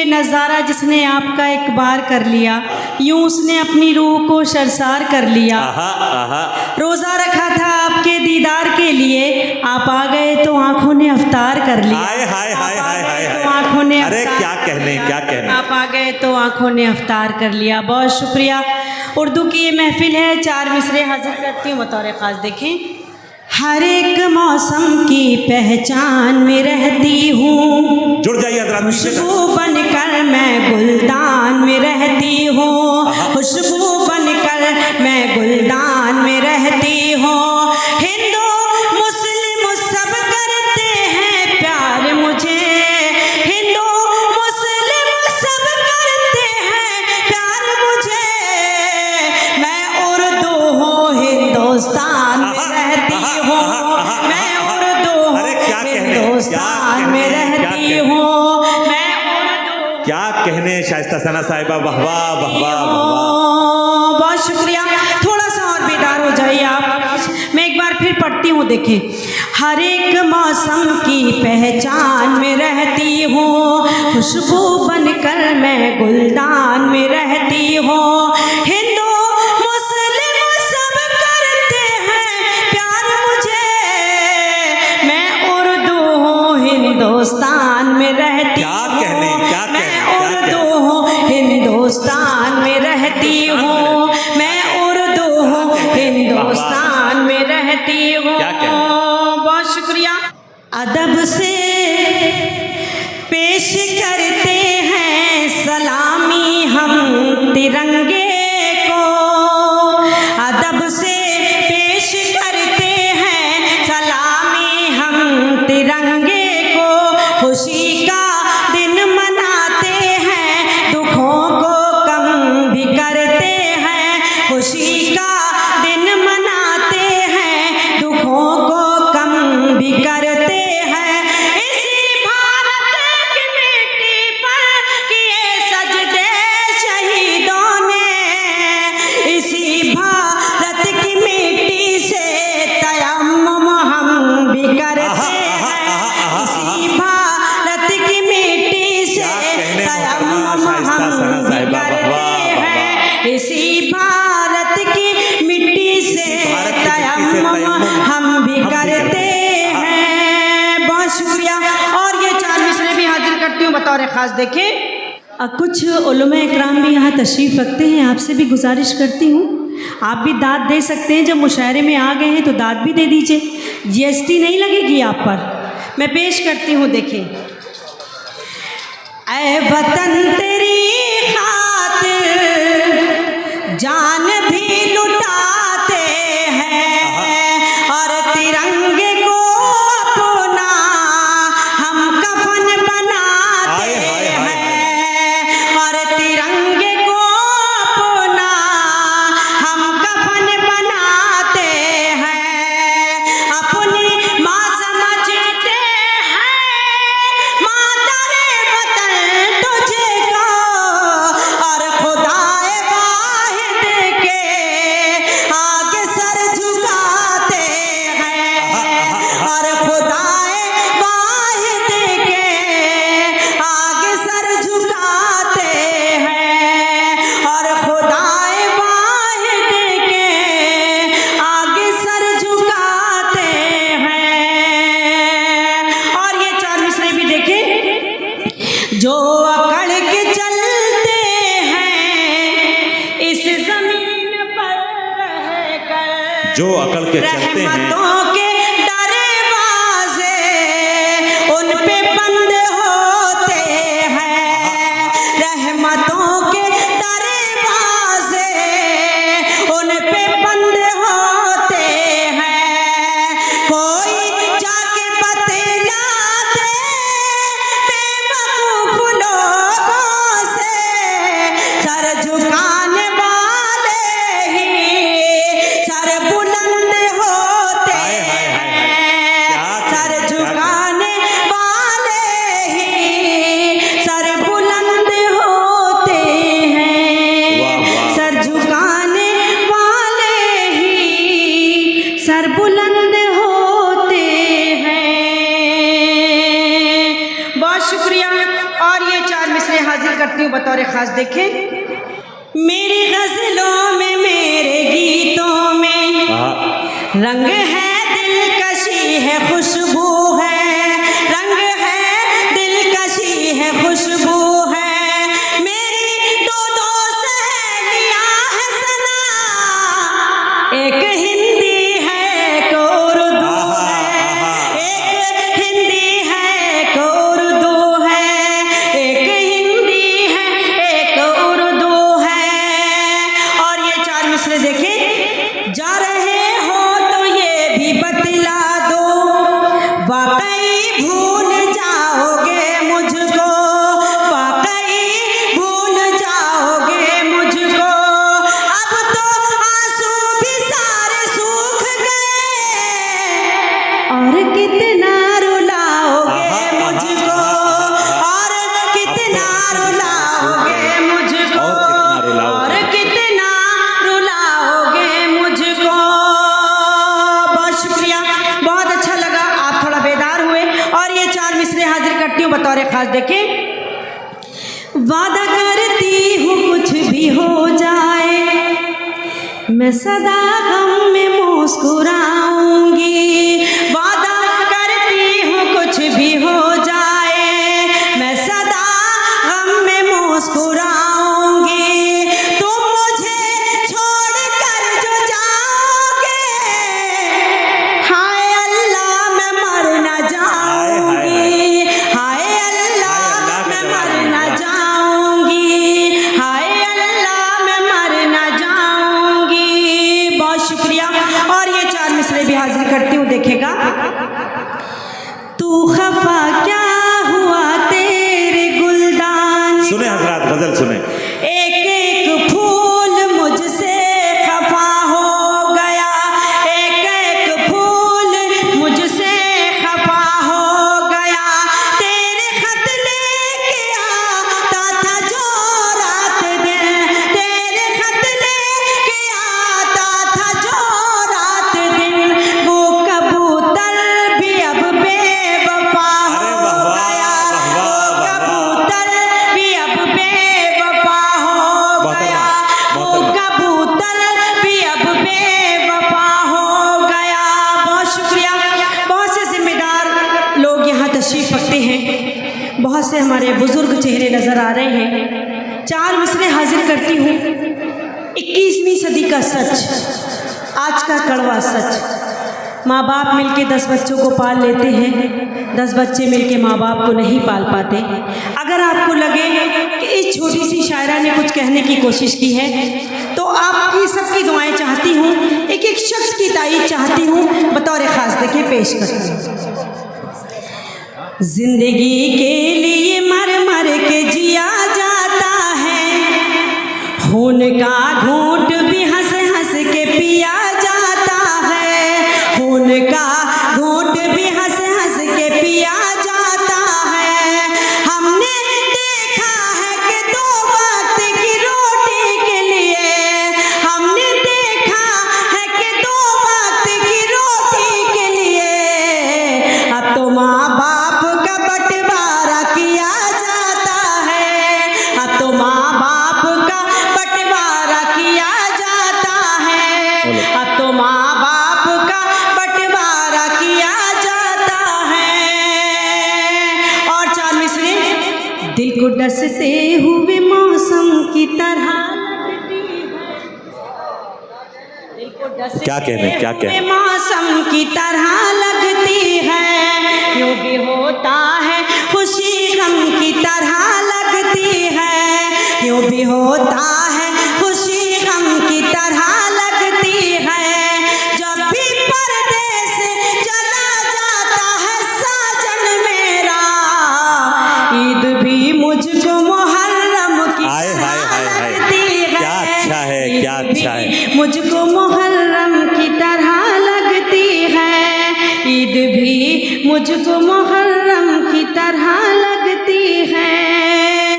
नज़ारा जिसने आपका एक बार कर लिया, यूं उसने अपनी रूह को शर्मसार कर लिया। रोज़ा रखा था आपके दीदार के लिए, आप आ गए तो आंखों ने अफ्तार कर लिया। हाय हाय हाय हाय हाय तो आंखों ने अरे क्या कहने क्या कहने। आप आ गए तो आंखों ने अफ्तार कर लिया। बहुत शुक्रिया। उर्दू की ये महफिल है, 4 मिसरे हाजिर करती हूँ बतौर ख़ास। देखें, हर एक मौसम की पहचान में रहती हूँ, जुड़ जाइए हज़रात। खुशबू बनकर मैं गुलदान में रहती हूँ, खुशबू बनकर मैं गुलदान में रहती हूँ। हिंदू मुस्लिम सब करते हैं प्यार मुझे, हिंदू मुस्लिम सब करते हैं प्यार मुझे। मैं उर्दू हूँ, हिंदुस्तान में रहती हूँ, मैं उर्दू हूँ, हिंदुस्तान में रहती हूँ, मैं उर्दू। क्या कहने शाइस्ता सना साहिबा, वाह वाह वाह वाह। बहुत शुक्रिया। थोड़ा सा और बेदार हो जाइए आप। मैं एक बार फिर पढ़ती हूँ। देखें, हर एक मौसम की पहचान में रहती हूँ, खुशबू बनकर मैं गुलदान में रहती हूँ। हिंदू मुस्लिम सब करते हैं प्यार मुझे, मैं उर्दू हूँ, हिंदुस्तान में रहती हूँ, मैं उर्दू हूँ, हिंदुस्तान में रहती हूँ, मैं उर्दू हूँ, हिंदुस्तान में रहती हूँ। बहुत शुक्रिया। अदब से पेश करते हैं सलामी हम तिरंगे को, अदब से पेश करते हैं सलामी हम तिरंगे को। खुशी का दिन मनाते हैं, दुखों को कम भी करते हैं, खुशी का दिन मनाते हैं, दुखों को कम भी करते हैं। इसी भारत की मिट्टी पर किए सजदे शहीदों ने, इसी भारत की मिट्टी से तयम्मुम हम भी करते हैं, इसी भारत की मिट्टी से तयम्मुम हम भी करते हैं, इसी भारत की मिट्टी से तयम्मुम हम भी करते हैं। बहुत शुक्रिया। और ये 4 मिसरे भी हाजिर करती हूँ बतौर ख़ास। देखें, कुछ उलमा इकराम भी यहाँ तशरीफ़ रखते हैं, आपसे भी गुजारिश करती हूँ, आप भी दाद दे सकते हैं। जब मुशायरे में आ गए हैं तो दाद भी दे दीजिए, GST नहीं लगेगी आप पर। मैं पेश करती हूँ। देखें, ऐ वतन तेरी खातिर जान भी लुटाते हैं, और तिरंगे को अपना हम कफन बनाते हैं, और तिरंगे को अपना हम कफन बनाते हैं। अपनी माँ समझते हैं मातरे वतन तुझको, और खुदाए वाहिद के आगे सर झुकाते हैं, और खुदाए वाहिद के आगे सर झुकाते हैं, और खुदाए वाहिद के आगे सर झुकाते हैं। और ये 4 मिसरे भी देखें, जो अकड़ के चलते हैं इस जमीन पर रहकर, जो अकड़ के चलते हैं, रहमतों के दरवाजे उन पे बंद होते हैं, रहमतों के दरवाजे उन पे बंद होते हैं। कोई जाके बतला दे बेवकूफ लोगों से, सर झुकाने वाले ही सर बुलंद होते मिसरे हाजिर करती हूँ बतौर खास। देखें, मेरी गजलों में, मेरे गीतों में रंग है, दिलकशी है, खुशबू है, रंग है, दिलकशी है, खुशबू है। मेरी दो दो सहेलियां है सना, एक हिंदी है, एक उर्दू है, एक हिंदी है, एक उर्दू है, एक हिंदी है, एक उर्दू है। और ये चार मिसरे देखें, जा रहे हो तो ये भी बतला दो, वाकई भूल जाओगे मुझको, वाकई भूल जाओगे मुझको। अब तो आंसू भी सारे सूख गए, और कितना रुलाओगे मुझको, और कितना रुलाओगे मुझको, और कितना रुलाओगे मुझको। बहुत शुक्रिया, बहुत अच्छा लगा, आप थोड़ा बेदार हुए। और ये चार मिसरे हाजिर करती हूँ बतौर खास। देखें, वादा करती हूँ कुछ भी हो जाए, मैं सदा गम में मुस्कुराऊंगी। वादा करती हूँ कुछ भी हो जाए, मैं सदा गम में मुस्कुराऊंगी। तुम मुझे छोड़कर जो जाओगे, हाय अल्लाह मैं मर न जाऊंगी, हाय अल्लाह मैं मर न जाऊंगी, हाय अल्लाह मैं मर न जाऊंगी। बहुत शुक्रिया। और ये चार मिसरे भी हाजिर करती हूँ। देखेगा, तू खफा क्या हुआ तेरे गुलदान, सुने हजरात, गजल सुने। एक एक फूल मुझसे खफा हो गया, एक एक फूल मुझसे खफा हो गया। तेरे खत लेके आता था जो रात दिन, तेरे खत लेके आता था जो रात दिन, वो कबूतर भी अब बेवफा अरे हो वाह, वाह, गया, वाह, वो वाह, वाह। कबूतर भी अब बेवफा हो गया, वो कबूतर भी अब बेवफा हो गया। बहुत शुक्रिया। बहुत से जिम्मेदार लोग यहाँ तशरीफ रखते हैं, बहुत से हमारे बुजुर्ग चेहरे नजर आ रहे हैं। चार मिसरे हाजिर करती हूँ। 21वीं सदी का सच, आज का कड़वा सच। माँ बाप मिलके 10 बच्चों को पाल लेते हैं, 10 बच्चे मिलके माँ बाप को नहीं पाल पाते। अगर आपको लगे कि इस छोटी सी शायरा ने कुछ कहने की कोशिश की है, तो आपकी सबकी दुआएं चाहती हूँ, एक एक शख्स की तारीफ चाहती हूँ बतौर खास। देखिए, पेश करती हूँ। जिंदगी के लिए मर मर के जिया जाता है, खून का घूंट भी हंस हंस के पिया जाता है, खून का घूंट भी हंस हंस के पिया जाता है। हमने देखा है कि 2 वक्त की रोटी के लिए, हमने देखा है कि 2 वक्त की रोटी के लिए अब तो माँ बाप का बंटवारा किया जाता है, अब तो माँ बाप का बंटवारा किया जाता है, अब तो माँ बाप का बंटवारा किया जाता है। और चार मिसरे, दिल को डसते हुए मौसम की तरह लगती है, दिल को डसते क्या कहने, क्या कहने। हुए मौसम की तरह लगती है, यूं भी होता है खुशी गम की तरह लगती है, यूं भी होता है खुशी गम की तरह लगती है। जब भी परदेस चला जाता है साजन मेरा, ईद भी मुझको मुहर्रम की हाय, हाय, हाय, हाय। लगती है, क्या अच्छा है, क्या ईद भी अच्छा है। मुझको मुहर्रम की तरह लगती है, ईद भी मुझको मुहर्रम की तरह लगती